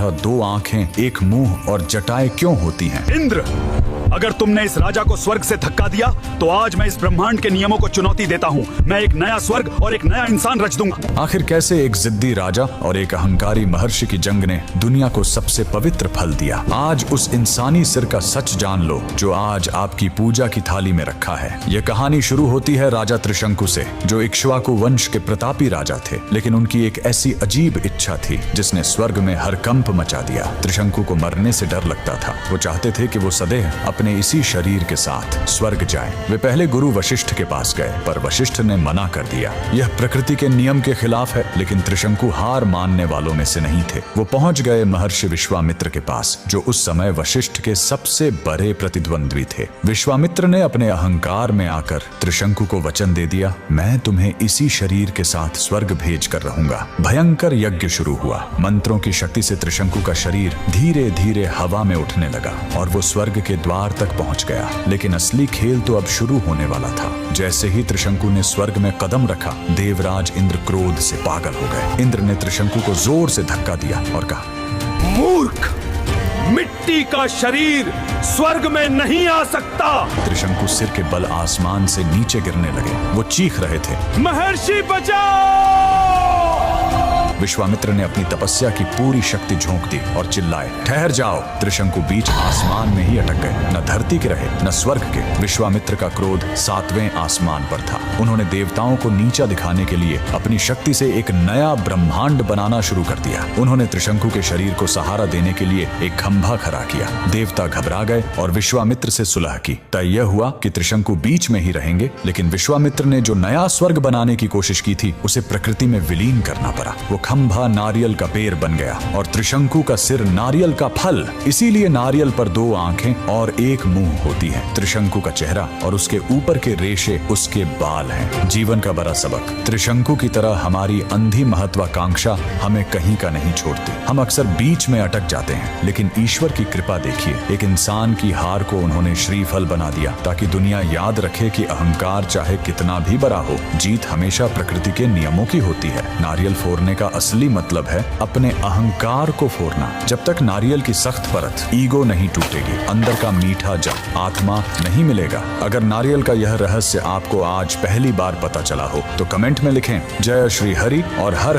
दो आंखें, एक मुंह और जटाएं क्यों होती हैं? इंद्र, अगर तुमने इस राजा को स्वर्ग से धक्का दिया तो आज मैं इस ब्रह्मांड के नियमों को चुनौती देता हूँ। मैं एक नया स्वर्ग और एक नया इंसान रच दूंगा। आखिर कैसे एक जिद्दी राजा और एक अहंकारी महर्षि की जंग ने दुनिया को सबसे पवित्र फल दिया? आज उस इंसानी सिर का सच जान लो जो आज आपकी पूजा की थाली में रखा है। यह कहानी शुरू होती है राजा त्रिशंकु से, जो इक्ष्वाकु वंश के प्रतापी राजा थे, लेकिन उनकी एक ऐसी अजीब इच्छा थी जिसने स्वर्ग में हरकंप मचा दिया। त्रिशंकु को मरने से डर लगता था। वो चाहते थे कि वो सदैव अपने इसी शरीर के साथ स्वर्ग जाएं। वे पहले गुरु वशिष्ठ के पास गए, पर वशिष्ठ ने मना कर दिया। यह प्रकृति के नियम के खिलाफ है, लेकिन त्रिशंकु हार मानने वालों में से नहीं थे। वो पहुंच गए महर्षि विश्वामित्र के पास, जो उस समय वशिष्ठ के सबसे बड़े प्रतिद्वंद्वी थे। विश्वामित्र ने अपने अहंकार में आकर त्रिशंकु को वचन दे दिया, मैं तुम्हें इसी शरीर के साथ स्वर्ग भेज कर रहूंगा। भयंकर यज्ञ शुरू हुआ। मंत्रों की शक्ति से त्रिशंकु का शरीर धीरे धीरे हवा में उठने लगा और वो स्वर्ग के द्वार तक पहुंच गया। लेकिन असली खेल तो अब शुरू होने वाला था। जैसे ही त्रिशंकु ने स्वर्ग में कदम रखा, देवराज इंद्र क्रोध से पागल हो गए। इंद्र ने त्रिशंकु को जोर से धक्का दिया और कहा, मूर्ख, मिट्टी का शरीर स्वर्ग में नहीं आ सकता। त्रिशंकु सिर के बल आसमान से नीचे गिरने लगे। वो चीख रहे थे, महर्षि बचाओ। विश्वामित्र ने अपनी तपस्या की पूरी शक्ति झोंक दी और चिल्लाए, ठहर जाओ। त्रिशंकु बीच आसमान में ही अटक गए। न धरती के रहे न स्वर्ग के। विश्वामित्र का क्रोध 7वें आसमान पर था। उन्होंने देवताओं को नीचा दिखाने के लिए अपनी शक्ति से एक नया ब्रह्मांड बनाना शुरू कर दिया। उन्होंने त्रिशंकु के शरीर को सहारा देने के लिए एक खंभा खड़ा किया। देवता घबरा गए और विश्वामित्र से सुलह की। तय यह हुआ कि त्रिशंकु बीच में ही रहेंगे, लेकिन विश्वामित्र ने जो नया स्वर्ग बनाने की कोशिश की थी उसे प्रकृति में विलीन करना पड़ा। वो खंभा नारियल का पेड़ बन गया और त्रिशंकु का सिर नारियल का फल। इसीलिए नारियल पर 2 आंखें और एक मुंह होती है। त्रिशंकु का चेहरा और उसके ऊपर के रेशे उसके बाल हैं। जीवन का बड़ा सबक, त्रिशंकु की तरह हमारी अंधी महत्वाकांक्षा हमें कहीं का नहीं छोड़ती। हम अक्सर बीच में अटक जाते हैं, लेकिन ईश्वर की कृपा देखिए। एक इंसान की हार को उन्होंने श्रीफल बना दिया ताकि दुनिया याद रखे कि अहंकार चाहे कितना भी बड़ा हो, जीत हमेशा प्रकृति के नियमों की होती है। नारियल फोड़ने का असली मतलब है अपने अहंकार को फोड़ना। जब तक नारियल की सख्त परत ईगो नहीं टूटेगी, अंदर का मीठा जब आत्मा नहीं मिलेगा। अगर नारियल का यह रहस्य आपको आज पहली बार पता चला हो तो कमेंट में लिखें, जय श्री हरि और हर